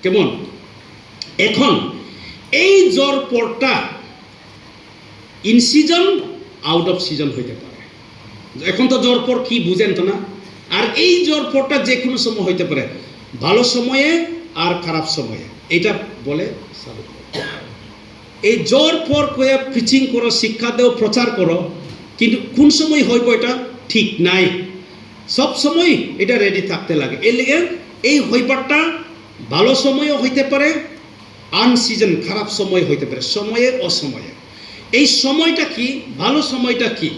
কেমন? এখন এই জ্বর পরটা in season out of season হইতে পারে। এখন তো জ্বর পর কি বুঝেন তো না? আর এই জ্বর পরটা যে কোনো সময় হইতে পারে, ভালো সময়ে আর খারাপ সময়ে। এটা বলে এই জ্বর পর কয়ে প্রিচিং করো, শিক্ষা দেও, প্রচার করো, কিন্তু কোন সময় হইব এটা ঠিক নাই। সব সময় এটা রেডি থাকতে লাগে। এর লেগে এই হইবারটা ভালো সময়ও হইতে পারে, আনসিজন খারাপ সময় হইতে পারে, সময়ে অসময়ে। এই সময়টা কি, ভালো সময়টা কি?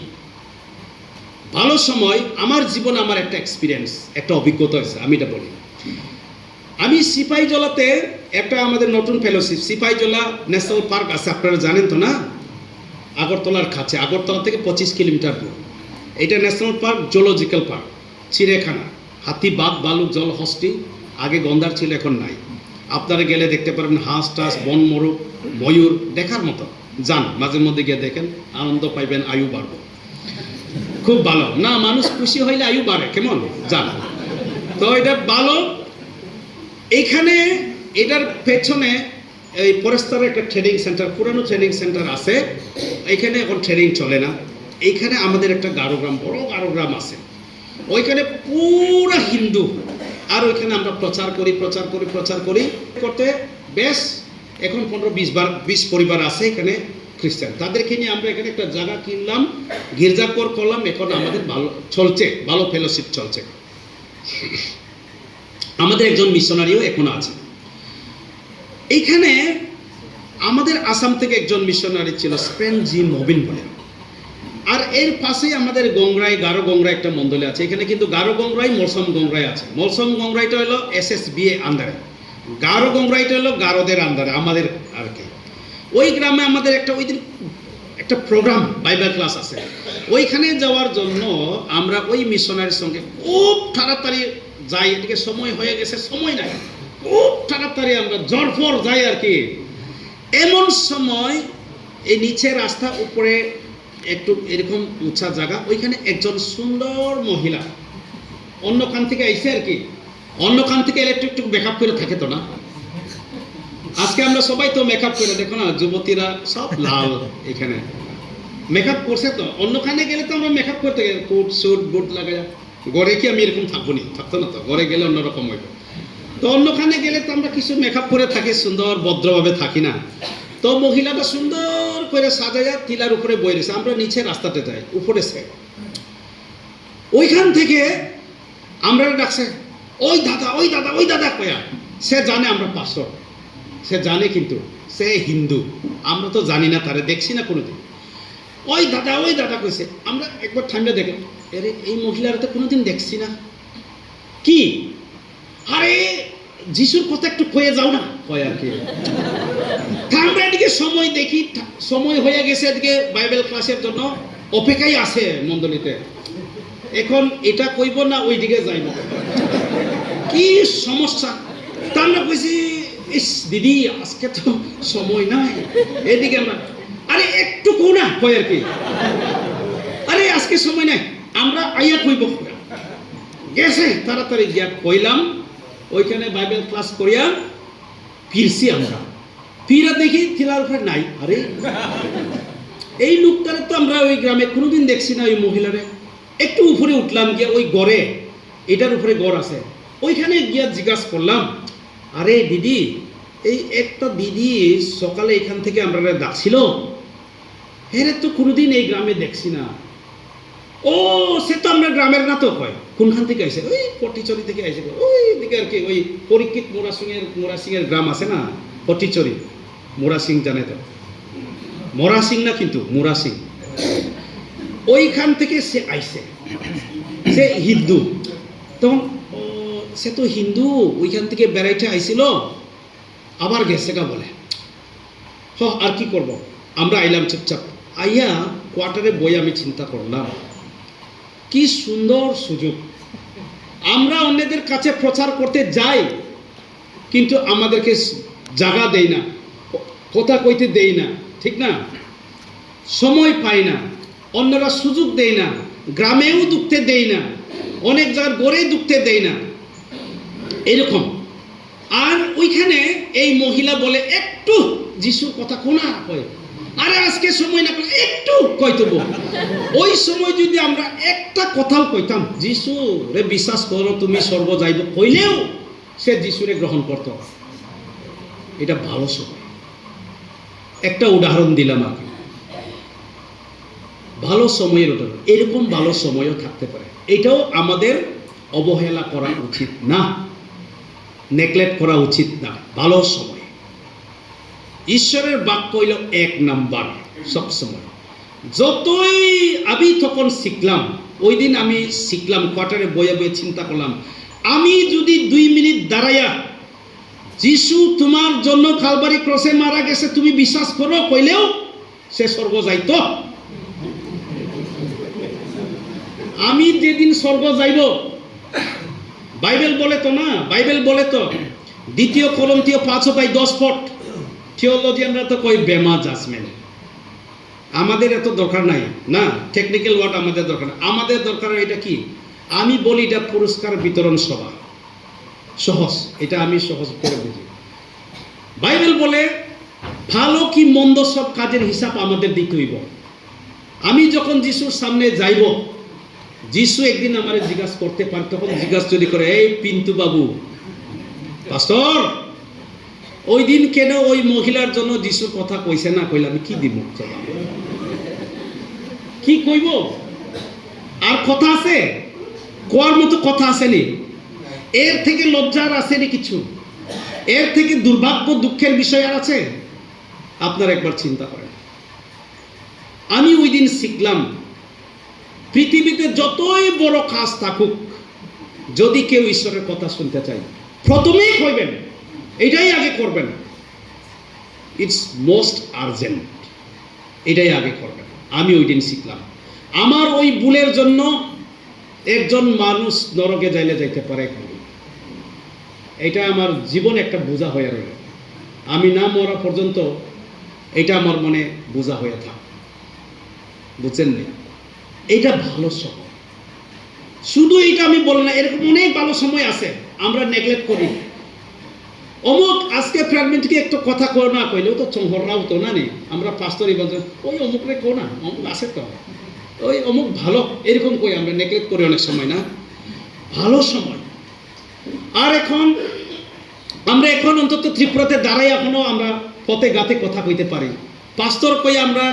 ভালো সময় আমার জীবনে আমার একটা এক্সপিরিয়েন্স, একটা অভিজ্ঞতা হয়েছে, আমি এটা বলি। আমি সিপাহীজলাতে একটা আমাদের নতুন ফেলোশিপ, সিপাহীজলা ন্যাশনাল পার্ক আছে, আপনারা জানেন তো না? আগরতলার কাছে, আগরতলা থেকে 25 কিলোমিটার দূর। এটা ন্যাশনাল পার্ক, জুলজিক্যাল পার্ক, চিড়িয়াখানা, হাতি, বাঘ, ভালুক, জলহস্তি, আগে গন্ধার ছিল, এখন নাই। আপনারা গেলে দেখতে পারবেন হাঁস টাস, বন মোরগ, ময়ূর, দেখার মতো। যান, মাঝে মধ্যে গিয়ে দেখেন, আনন্দ পাইবেন, আয়ু বাড়বে, খুব ভালো না? মানুষ খুশি হইলে আয়ু বাড়ে, কেমন? যান। তো এটা ভালো। এইখানে এটার পেছনে এই ফরেস্টারের একটা ট্রেনিং সেন্টার, পুরানো ট্রেনিং সেন্টার আছে। এইখানে এখন ট্রেনিং চলে না। এইখানে আমাদের একটা গারো গ্রাম, বড় গারো গ্রাম আছে, ওইখানে পুরা হিন্দু। আর ওইখানে আমরা প্রচার করি করতে বেশ এখন 15-20 পরিবার আছে এখানে খ্রিস্টান। তাদেরকে নিয়ে আমরা এখানে একটা জায়গা কিনলাম, গির্জাঘর করলাম। এখন আমাদের ভালো চলছে, ভালো ফেলোশিপ চলছে। আমাদের একজন মিশনারিও এখনো আছে এইখানে। আমাদের আসাম থেকে একজন মিশনারি ছিল, স্পেন জি নবীন বলে। আর এর পাশেই আমাদের গংরাই, গারো গংরাই একটা মন্ডলী আছে এখানে, কিন্তু গারো গংরাই, মলসম গংরাই আছে। মলসম গংরাইটা হলো SSBA আন্ডারে, গারো গংরাইটা হলো গারোদের আন্ডারে, আমাদের আর কি। ওই গ্রামে আমাদের একটা ওই দিন একটা প্রোগ্রাম, বাইবেল ক্লাস আছে। ওইখানে যাওয়ার জন্য আমরা ওই মিশনারির সঙ্গে খুব তাড়াতাড়ি যাই। এদিকে সময় হয়ে গেছে, সময় নাই, খুব তাড়াতাড়ি আমরা জরফর যাই আর কি। এমন সময় এই নিচে রাস্তা, উপরে একটু এরকম উঁচা জায়গা, ওইখানে একজন সুন্দর মহিলা অন্য খান থেকে আইসে আর কি। অন্য খান থেকে এলে একটু মেকআপ করে থাকে তো না? আজকে আমরা সবাই তো মেকআপ করে, দেখো না, যুবতীরা সব লাল এখানে মেকআপ করছে। তো অন্যখানে গেলে তো আমরা মেকআপ করতে গেলে কোট স্যুট বুট লাগাই, ঘরে কি আমি এরকম থাকবো নি? থাকতো না তো, ঘরে গেলে অন্যরকম হইব। তো অন্যখানে গেলে তো আমরা কিছু মেকআপ করে থাকি, সুন্দর ভদ্রভাবে থাকি না। তো মহিলাটা সুন্দর করে সাজাইয়া টিলার উপরে বই রয়েছে, আমরা নিচে রাস্তাতে যাই, উপরে সে ওইখান থেকে আমরা ডাকছে, ওই দাদা, ওই দাদা, ওই দাদা কয়া। সে জানে আমরা পাঁচশো, সে জানে, কিন্তু সে হিন্দু, আমরা তো জানি না, তারে দেখছি না কোনোদিন। ওই দাদা, ওই দাদা কইছে। আমরা একবার ঠান্ডা দেখে, আরে এই মহিলারা তো কোনোদিন দেখছি না, কি? আরে যিশুর কথা একটু কয়ে যাও না, কয় আর কি। আমরা এদিকে সময় দেখি, সময় হয়ে গেছে, এদিকে বাইবেল ক্লাসের জন্য অপেক্ষায় আছে মণ্ডলীতে। এখন এটা কইব না ওইদিকে যাইব, কি সমস্যা? তা আমরা কইছি, ইস দিদি আজকে তো সময় নাই, এদিকে আমরা, আরে একটু কো না, কয় আর কি। আরে আজকে সময় নাই, আমরা আইয়া কইব। গেছে তাড়াতাড়ি গিয়া কইলাম, ওইখানে বাইবেল ক্লাস করিয়া ফিরছি আমরা। ফিরা দেখি থিলার উপরে নাই। আরে এই লোকটারে তো আমরা ওই গ্রামে কোনোদিন দেখছি না। ওই মহিলারে একটু উপরে উঠলাম, গিয়া ওই গড়ে, এটার উপরে গড় আছে, ওইখানে গিয়া জিজ্ঞাসা করলাম, আরে দিদি, এই একটা দিদি সকালে এখান থেকে আমরা ডাকছিল, হ্যাঁ তো কোনোদিন এই গ্রামে দেখছি না। ও সে তো আমরা গ্রামের না তো। কয় কোনখান থেকে আইসে? ওই পটিচরি থেকে আইসে, ওই দিকে আর কি। ওই পরীক্ষিত মোরাসিংয়ের গ্রাম আছে না, পটিচরি, মোরাসিং জানে তো? মোরাসিং না, কিন্তু মোরাসিং, ওইখান থেকে সে আইসে। সে হিন্দু। তখন সে তো হিন্দু, ওইখান থেকে বেড়াইতে আইছিল, আবার গেছে গা বলে। আর কি করব, আমরা আইলাম চুপচাপ। আইয়া কোয়ার্টারে বই আমি চিন্তা করলাম, কি সুন্দর সুযোগ। আমরা অন্যদের কাছে প্রচার করতে যাই, কিন্তু আমাদেরকে জায়গা দেই না, কথা কইতে দেই না, ঠিক না? সময় পাই না, অন্যরা সুযোগ দেয় না, গ্রামেও ঢুকতে দেই না, অনেক জায়গার গড়ে ঢুকতে দেই না। এরকম আর ওইখানে এই মহিলা বলে একটু যিশুর কথা কোনা কয়, আরে আজকে সময় না একটু কইতো। ওই সময় যদি আমরা একটা কথাও কইতাম যিশু রে বিশ্বাস করো তুমি স্বর্গ যাইব কইলেও সে যিশুরে গ্রহণ করত। এটা ভালো সময়। একটা উদাহরণ দিলাম আগে, ভালো সময়ের উদাহরণ। এরকম ভালো সময়ও থাকতে পারে, এটাও আমাদের অবহেলা করা উচিত না, নেগলেক্ট করা উচিত না। ভালো সময় ঈশ্বরের বাক্য হইল এক নাম্বার সবসময়। যতই আমি তখন শিখলাম, ওই দিন আমি শিখলাম কোয়ার্টারে বয়ে বয়ে চিন্তা করলাম, আমি যদি 2 মিনিট দাঁড়াইয়া যিশু তোমার জন্য কালবারি ক্রসে মারা গেছে তুমি বিশ্বাস করো কইলেও সে স্বর্গ যাইত। আমি যেদিন স্বর্গ যাইব, বাইবেল বলে তো না, বাইবেল বলে তো 2 Corinthians 5:10 থিওলজিয়ানরা তো কই বেমা জাজমেন্ট। আমাদের এত দরকার নাই না, টেকনিক্যাল ওয়ার্ড আমাদের দরকার না। আমাদের দরকার এটা কি, আমি বলি এটা পুরস্কার বিতরণ সভা, সহজ, এটা আমি সহজ করে বুঝি। বাইবেল বলে ভালো কি মন্দ সব কাজের হিসাব আমাদের দিতে হইব। আমি যখন যিশুর সামনে যাইব, যিশু একদিন আমার জিজ্ঞাসা করতে পারে, তখন জিজ্ঞাসা যদি করে, এই পিন্টু বাবু পাস্টর ওই দিন কেন ওই মহিলার জন্য যিশুর কথা কইছে না কইলে আমি কি দিব, কি কইব? আর কথা আছে, কোয়ার মতো কথা আসেনি, এর থেকে লজ্জার আসেনি কিছু, এর থেকে দুর্ভাগ্য দুঃখের বিষয় আর আছে? আপনারা একবার চিন্তা করেন। আমি ওই দিন শিখলাম, পৃথিবীতে যতই বড় কাজ থাকুক, যদি কেউ ঈশ্বরের কথা শুনতে চায় প্রথমেই কইবেন, এটাই আগে করবেন, ইটস মোস্ট আর্জেন্ট, এটাই আগে করবেন। আমি ওই দিন শিখলাম। আমার ওই ভুলের জন্য একজন মানুষ নরকে যাইতে পারে, এটা আমার জীবন একটা বোঝা হয়ে রইল। আমি না মরা পর্যন্ত এটা আমার মনে বোঝা হয়ে থাক, বুঝছেন না? এটা ভালো সময়। শুধু এটা আমি বলি না, এরকম অনেক ভালো সময় আছে, আমরা নেগলেক্ট করি। অমুক আজকে ফ্র্যাগমেন্টকে একটু কথা কো না কইলেও তো চহরাও তো না নেই, আমরা পাস্তরি বলতে ওই অমুকরে কো না, অমুক আছে তো, ওই অমুক ভালো, এরকম কই আমরা নেগলেক্ট করি অনেক সময় না, ভালো সময়। আর আমরা এখন অন্তত ত্রিপুরাতে দাঁড়াই এখনো আমরা পথে গাতে কথা কইতে পারি, পাস্তর কই আমরা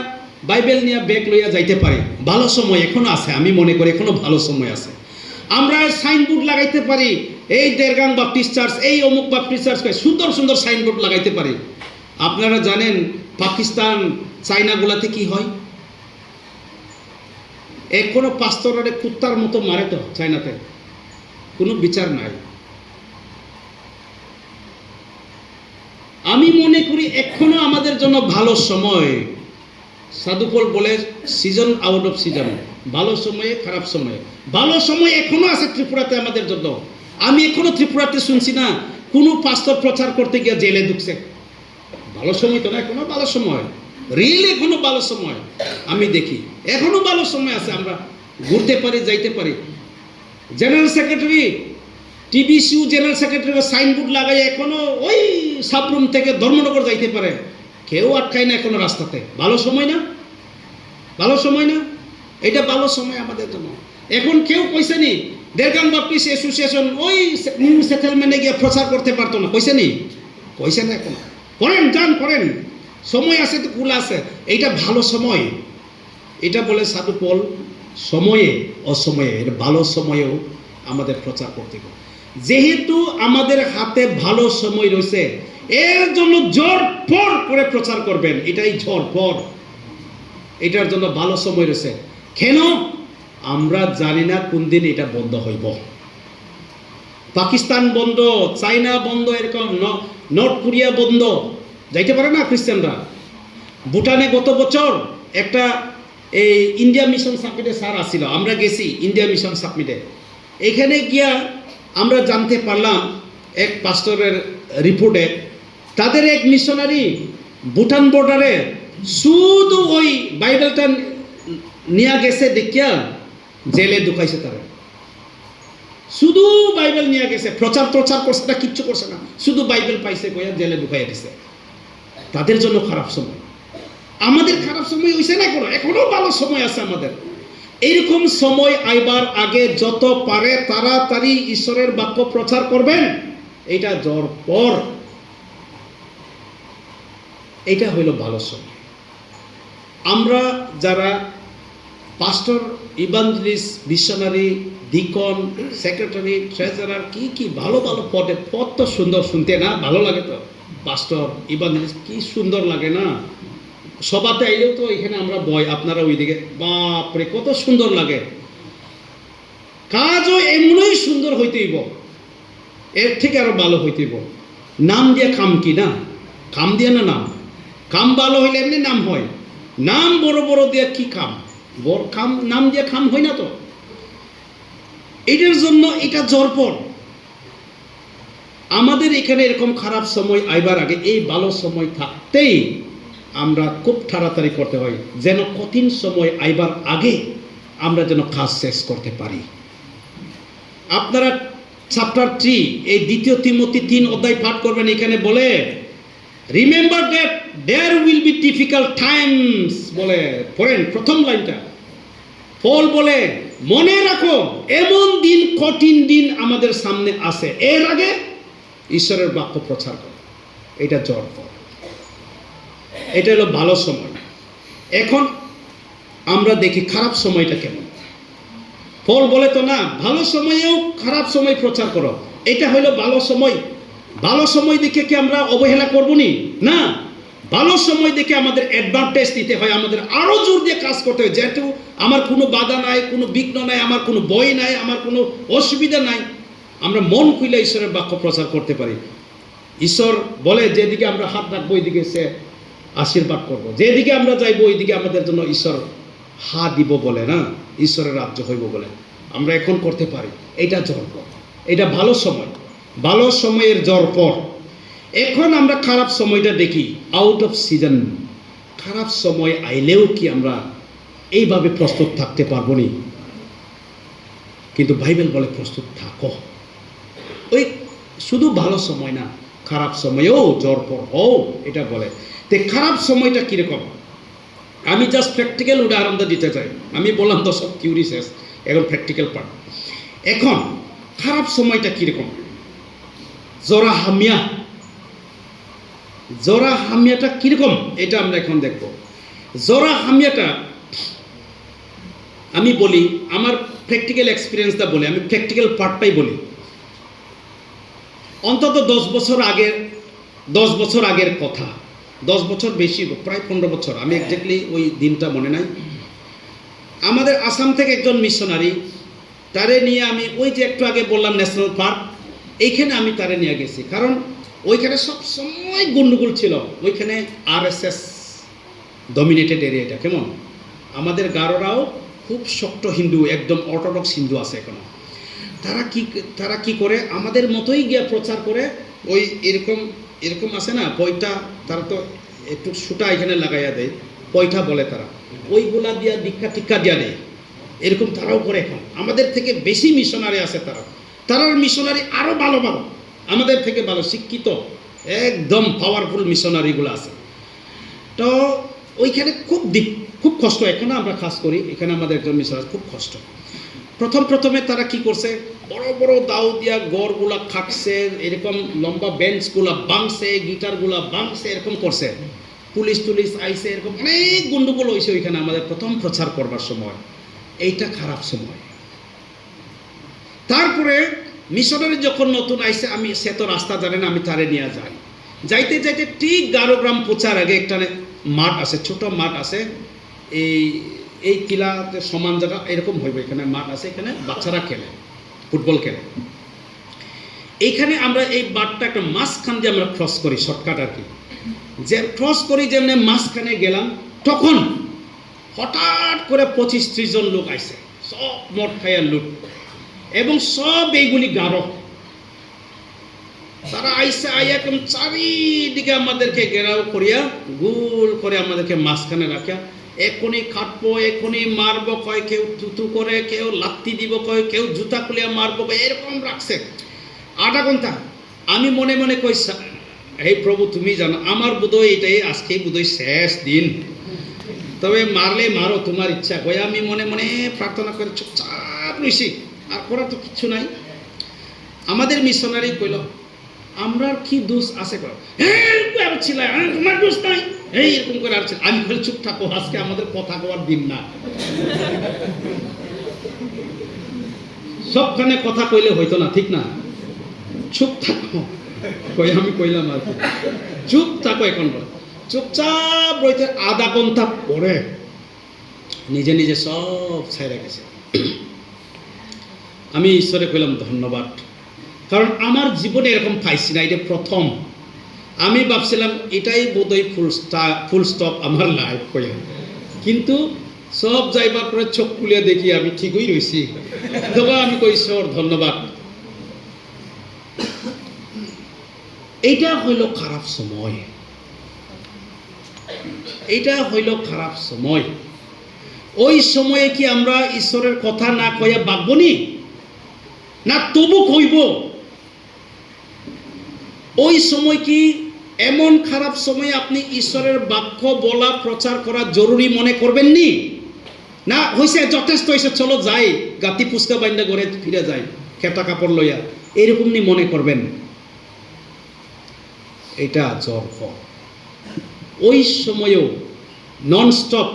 বাইবেল নিয়ে ব্যাগ লইয়া যাইতে পারি, ভালো সময় এখনো আছে। আমি মনে করি এখনো ভালো সময় আছে। আমরা সাইনবোর্ড লাগাইতে পারি, এই দেরগাং বাপ্টিস্ট চার্চ, এই অমুক বাপ্টিস্ট চার্চ, সুন্দর সুন্দর সাইনবোর্ড লাগাইতে পারি। আপনারা জানেন পাকিস্তান চাইনাগুলাতে কি হয়? এখনো পাস্তরে কুত্তার মতো মারে তো চাইনাতে, কোনো বিচার নাই। আমি মনে করি এখনো আমাদের জন্য ভালো সময়। সাধুপল বলে সিজন আউট অফ সিজন, ভালো সময়ে খারাপ সময়ে, ভালো সময় এখনো আছে ত্রিপুরাতে আমাদের জন্য। আমি এখনো ত্রিপুরাতে শুনছি না কোনো পাস্তর প্রচার করতে গিয়ে জেলে ঢুকছে। ভালো সময় তো না, এখনো ভালো সময়, রিয়েল এখনো ভালো সময়। আমি দেখি এখনো ভালো সময় আছে, আমরা ঘুরতে পারি, যাইতে পারি। জেনারেল সেক্রেটারি, টিবিসিউ জেনারেল সেক্রেটারি সাইনবোর্ড লাগাই এখনো ওই সাবরুম থেকে ধর্মনগর যাইতে পারে, কেউ আটকায় না এখনো রাস্তাতে। ভালো সময় না? ভালো সময় না? এটা ভালো সময় আমাদের জন্য। এখন কেউ কইছে নি দেরগাং বাপ্টিস্ট অ্যাসোসিয়েশন ওই নিউ সেটেলমেন্টে গিয়ে প্রচার করতে পারতো না, কইছে নি? কইছে না। এখন করেন, যান করেন, সময় আছে তো, কুল আছে, এইটা ভালো সময়। এটা বলে সাধু পল সময়ে অসময়ে, এটা ভালো সময়েও আমাদের প্রচার করতে হবে। যেহেতু আমাদের হাতে ভালো সময় রয়েছে, এর জন্য জোরপর করে প্রচার করবেন, এটাই ঝড়পর, এটার জন্য ভালো সময় রয়েছে। কেন? আমরা জানি না কোন দিন এটা বন্ধ হইব। পাকিস্তান বন্ধ, চাইনা বন্ধ, এরকম নর্থ কোরিয়া বন্ধ, যাইতে পারে না খ্রিস্টানরা। ভুটানে গত বছর একটা এই ইন্ডিয়া মিশন সাবমিটে স্যার আসছিল, আমরা গেছি ইন্ডিয়া মিশন সাবমিটে। এখানে গিয়া আমরা জানতে পারলাম এক পাস্টরের রিপোর্টে, তাদের এক মিশনারি ভুটান বর্ডারে শুধু ওই বাইবেলটা নিয়ে গেছে দেখিয়া জেলে ঢুকাইছে তারা। শুধু বাইবেল নিয়ে গেছে, প্রচার করছে না, কিচ্ছু করছে না, শুধু বাইবেল পাইছে কইয়া জেলে ঢুকাইয়া দিছে। তাদের জন্য খারাপ সময়। আমাদের খারাপ সময় হইছে না, এখনো ভালো সময় আছে আমাদের। এইরকম সময় আইবার আগে যত পারে তাড়াতাড়ি ঈশ্বরের বাক্য প্রচার করবেন। এটা জ্বর পর, এটা হইল ভালো সময়। আমরা যারা পাস্টর, evangelist, missionary, Deacon, secretary, treasurer, কি ভালো ভালো পদ তো সুন্দর, শুনতে না ভালো লাগে তো। পাস্টর, ইভাঞ্জেলিস্ট কি সুন্দর লাগে না? সবাতে আইলেও তো এখানে আমরা বয়, আপনারা ওইদিকে, বাপরে কত সুন্দর লাগে। কাজও এমনই সুন্দর হইতেইব, এর থেকে আরো ভালো হইতেইব। নাম দিয়ে কাম কি না? কাম দিয়ে না নাম। কাম ভালো হইলে এমনি নাম হয়। নাম বড় বড় দিয়ে কি কাম? বড় কাম নাম দিয়ে কাম হয় না তো। এটার জন্য এটা জরপর। আমাদের এখানে এরকম খারাপ সময় আইবার আগে এই ভালো সময় থাকতেই আমরা খুব তাড়াতাড়ি করতে হয়, যেন কঠিন সময় আইবার আগে আমরা যেন কাজ শেষ করতে পারি। আপনারা চ্যাপ্টার 3 এই 2 তিমোথী 3 অধ্যায় পাঠ করবেন। এখানে বলে remember that there will be difficult times বলে, পড়েন প্রথম লাইনটা। পল বলে মনে রাখো এমন দিন, কঠিন দিন আমাদের সামনে আছে, এর আগে ঈশ্বরের বাক্য প্রচার করো। এটা জ্বর পর, এটা হলো ভালো সময়। এখন আমরা দেখি খারাপ সময়টা কেমন। পল বলে তো না, ভালো সময়েও খারাপ সময় প্রচার করো, এটা হলো ভালো সময়। ভালো সময় দেখে কি আমরা অবহেলা করবো নি? না, ভালো সময় দেখে আমাদের অ্যাডভান্টেজ দিতে হয়, আমাদের আরো জোর দিয়ে কাজ করতে হয়। যেহেতু আমার কোনো বাধা নাই, কোনো বিঘ্ন নাই, আমার কোনো ভয় নাই, আমার কোনো অসুবিধা নাই, আমরা মন খুলে ঈশ্বরের বাক্য প্রচার করতে পারি। ঈশ্বর বলে যেদিকে আমরা হাত রাখবো ওইদিকে সে আশীর্বাদ করবো, যেদিকে আমরা যাইবো ওইদিকে আমাদের জন্য ঈশ্বর হাত দিব বলে না, ঈশ্বরের রাজ্য হইব বলে। আমরা এখন করতে পারি। এটা জ্বর পর, এটা ভালো সময়, ভালো সময়ের জ্বর পর। এখন আমরা খারাপ সময়টা দেখি, আউট অফ সিজন। খারাপ সময় আইলেও কি আমরা এইভাবে প্রস্তুত থাকতে পারবো নি? কিন্তু বাইবেল বলে প্রস্তুত থাকো। ওই শুধু ভালো সময় না, খারাপ সময়েও জ্বর পর হও, এটা বলে। তে খারাপ সময়টা কিরকম? আমি জাস্ট প্র্যাকটিক্যাল উদাহরণটা দিতে চাই। আমি বললাম তো সব থিওরি শেষ, এখন প্র্যাকটিক্যাল পার্ট। এখন খারাপ সময়টা কিরকম? জরা হামিয়াটা কিরকম এটা আমরা এখন দেখব। জরা হামিয়াটা আমি বলি, আমার প্র্যাকটিক্যাল এক্সপিরিয়েন্সটা বলি, আমি প্র্যাকটিক্যাল পার্টটাই বলি। অন্তত 10 বছর আগের কথা, 10 বছর বেশি, প্রায় 15 বছর, আমি এক্স্যাক্টলি ওই দিনটা মনে নাই। আমাদের আসাম থেকে একজন মিশনারি, তারে নিয়ে আমি ওই যে একটু আগে বললাম ন্যাশনাল পার্ক, এইখানে আমি তারে নিয়ে গেছি। কারণ ওইখানে সব সময় গন্ডগোল ছিল। ওইখানে RSS ডমিনেটেড এরিয়াটা, কেমন আমাদের গারোরাও খুব শক্ত হিন্দু, একদম অর্থোডক্স হিন্দু আছে এখনো। তারা কি করে, আমাদের মতোই গিয়া প্রচার করে। ওই এরকম আছে না পয়টা, তারা তো একটু সুটা এখানে লাগাইয়া দেয়, পয়টা বলে তারা, ওইগুলা দিয়া দীক্ষা টিক্ষা দিয়া দেয়। এরকম তারাও করে। এখন আমাদের থেকে বেশি মিশনারি আছে। তারার মিশনারি আরো ভালো, আমাদের থেকে ভালো শিক্ষিত, একদম পাওয়ারফুল মিশনারিগুলো আছে। তো ওইখানে খুব কষ্ট। এখানে আমরা খাস করি, এখানে আমাদের একজন মিশনারি খুব কষ্ট। প্রথমে তারা কি করছে, বড় বড় দাও দিয়া গড়গুলা খাটছে, এরকম লম্বা বেঞ্চগুলা ভাঙছে, গিটারগুলা ভাঙছে, এরকম করছে। পুলিশ আইছে, এরকম অনেক গন্ডগোল হয়েছে ওইখানে আমাদের প্রথম প্রচার করবার সময়। এইটা খারাপ সময়। তারপরে মিশনারি যখন নতুন আইছে, সে তো রাস্তা জানে না, আমি তারে নিয়ে যাইতে ঠিক গারোগ্রাম পৌঁছার আগে একটা মাঠ আছে, ছোট মাঠ আছে, এই কিলাতে সমান জায়গা এরকম হইব, এখানে মাঠ আছে, এখানে বাচ্চারা খেলে, ফুটবল খেলে। এইখানে আমরা এই মাঠটা একটা মাঝখান দিয়ে আমরা ক্রস করি, শর্টকাট আর কি, যে ক্রস করি, যেমনি মাঝখানে গেলাম, তখন হঠাৎ করে 25-30 জন লোক আইছে, সব মদ খাইয়া লোক, এবং সব এইগুলি গারো। তারা আইসে একদম চারিদিকে আমাদেরকে ঘেরাও করিয়া গোল করে আমাদেরকে মাঝখানে রাখিয়া এখনই খাটবো, এখনই মারবো, কয় কেউ থুতু করে, কেউ লাত্তি দিব, কয় কেউ জুতা খুলে মারবো, এরকম রাখছে 8 ঘন্টা। আমি মনে মনে কইসা, এই প্রভু তুমি জানো, আমার বোধহয় এটাই আজকেই বোধহয় শেষ দিন, তবে মারলে মারো, তোমার ইচ্ছা। কয়ে আমি মনে মনে প্রার্থনা করে চুপচাপ রইছি, আর করার তো কিচ্ছু নাই। আমাদের মিশনারি কইল, আমরা কি দোষ আছে, তোমার দোষ নাই, এই এরকম করে আর ছিল। আমি বলে চুপ থাকো, আজকে আমাদের কথা কওয়ার দিন না, সবখানে কথা কইলে হইতো না, ঠিক না? চুপ থাকো, কই আমি কইলাম আর কি, চুপ থাকো। এখন চুপচাপ রইতে 1/2 ঘন্টা পরে নিজে নিজে সব ছাইরা গেছে। আমি ঈশ্বরে কইলাম ধন্যবাদ, কারণ আমার জীবনে এরকম পাইছি না, এটা প্রথম। আমি ভাবছিলাম এটাই বোধহয় ফুল স্টপ আমার লাইফ কইয়া, কিন্তু সব যাইবার পরে চোখ খুলিয়া দেখি আমি ঠিকই রয়েছি। তবে আমি কই ঈশ্বর ধন্যবাদ। এইটা হইল খারাপ সময়, এইটা হইল খারাপ সময়। ওই সময়ে কি আমরা ঈশ্বরের কথা না কইয়া বাগবনি না? তবু কইব। ওই সময় কি এমন খারাপ সময়ে আপনি ঈশ্বরের বাক্য বলা, প্রচার করা জরুরি মনে করবেননি? না হইছে, যথেষ্ট হয়েছে, চলো যাই, গাতি পুস্কা বাইন্দা ঘরে ফিরে যাই, খেটা কাপড় লইয়া, এরকম নি মনে করবেন? এটা জর্ফ। ওই সময়ও নন স্টপ,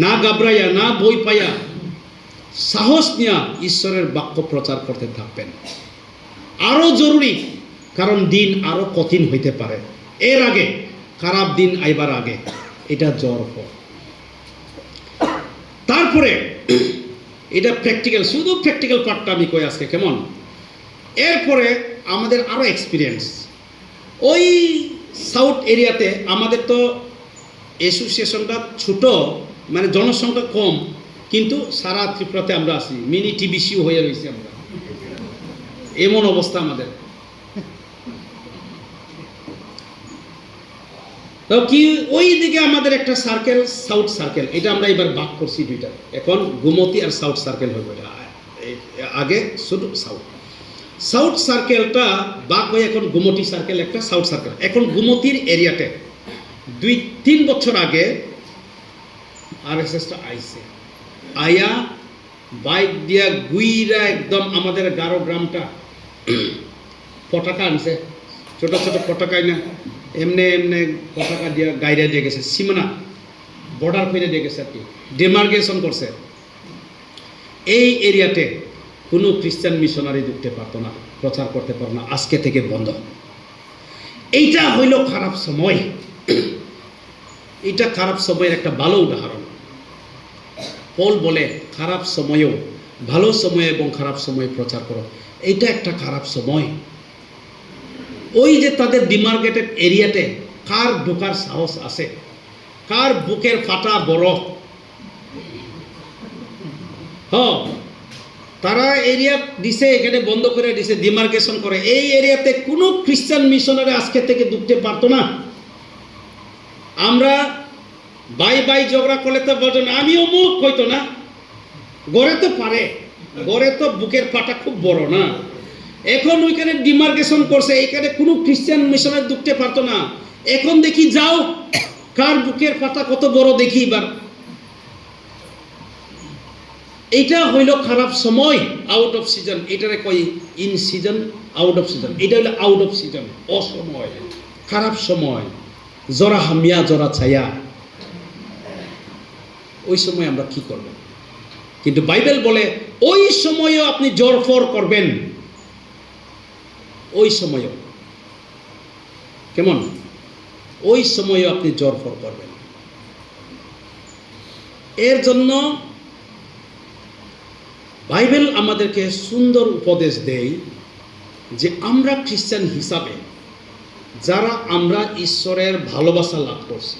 না গাবড়াইয়া, না বই পাইয়া, সাহস নিয়া ঈশ্বরের বাক্য প্রচার করতে থাকবেন। আরো জরুরি, কারণ দিন আরো কঠিন হইতে পারে, এর আগে খারাপ দিন আইবার আগে। এটা জর্ফ। তারপরে এটা প্র্যাকটিক্যাল, শুধু প্র্যাকটিক্যাল পার্টটা আমি কই আজকে, কেমন? এরপরে আমাদের আরো এক্সপিরিয়েন্স। ওই সাউথ এরিয়াতে আমাদের তো অ্যাসোসিয়েশনটা ছোট, মানে জনসংখ্যা কম, কিন্তু সারা ত্রিপুরাতে আমরা আছি, মিনি টিবিসিও হয়ে রয়েছি আমরা, এমন অবস্থা আমাদের। তো কি ওই দিকে আমাদের একটা সার্কেল, সাউথ সার্কেল, এটা আমরা এবার ভাগ করছি দুইটা, এখন গুমতি আর সাউথ সার্কেল হয়ে গেল। আগে শুধু সাউথ সার্কেলটা ভাগ হয়ে এখন গুমতি সার্কেল একটা, সাউথ সার্কেল। এখন গুমতির এরিয়াতে 2-3 বছর আগে আরএসএসটা আইছে, আয়া বাইক দিয়া গুইরা একদম আমাদের গারো গ্রামটা পতাকা আনছে, ছোট ছোট পতাকায় না, এমনি এমনি পতাকা দিয়া গাইরা দিয়ে গেছে, সীমানা বর্ডার করে দিয়ে গেছে আর কি, ডেমার্কেশন করছে। এই এরিয়াতে কোনো খ্রিস্টান মিশনারি ঢুকতে পারতো না, প্রচার করতে পারতো না, আজকে থেকে বন্ধ। এইটা হইল খারাপ সময়। এটা খারাপ সময়ের একটা ভালো উদাহরণ। পল বলে খারাপ সময়েও, ভালো সময়ে এবং খারাপ সময়ে প্রচার করো। এইটা একটা খারাপ সময়। ওই যে তাদের ডিমার্কেটেড এরিয়াতে কার ঢোকার সাহস আছে, কার বুকের ফাটা বড়, তারা এরিয়া দিছে, এখানে বন্ধ করে দিছে, ডিমার্কেশন করে। এই এরিয়াতে কোনো খ্রিস্টান মিশনারি আজকে থেকে ঢুকতে পারতো না। আমরা বাই বাই ঝগড়া করলে তো বলতো না, আমিও মুখ হইতো না, গড়ে তো পারে, গড়ে তো বুকের ফাটা খুব বড় না। এখন ওইখানে ডিমার্কেশন করছে, এখানে কোনো খ্রিস্টান মিশনারি ঢুকতে পারতো না। এখন দেখি যাও, কার বুকের ফাটা কত বড় দেখি এবার। এইটা হইল খারাপ সময়, আউট অফ সিজন। এটারে কই in season, out of season. এটা হইল আউট অফ সিজন, অসময়, খারাপ সময়, জরা হামিয়া জরা ছায়া। ওই সময় আমরা কি করব? কিন্তু বাইবেল বলে ওই সময়ও আপনি জরফর করবেন। ওই সময়ও কেমন? ওই সময়ও আপনি জরফর করবেন। এর জন্য বাইবেল আমাদেরকে সুন্দর উপদেশ দেয় যে আমরা খ্রিস্টান হিসাবে যারা আমরা ঈশ্বরের ভালোবাসা লাভ করছি,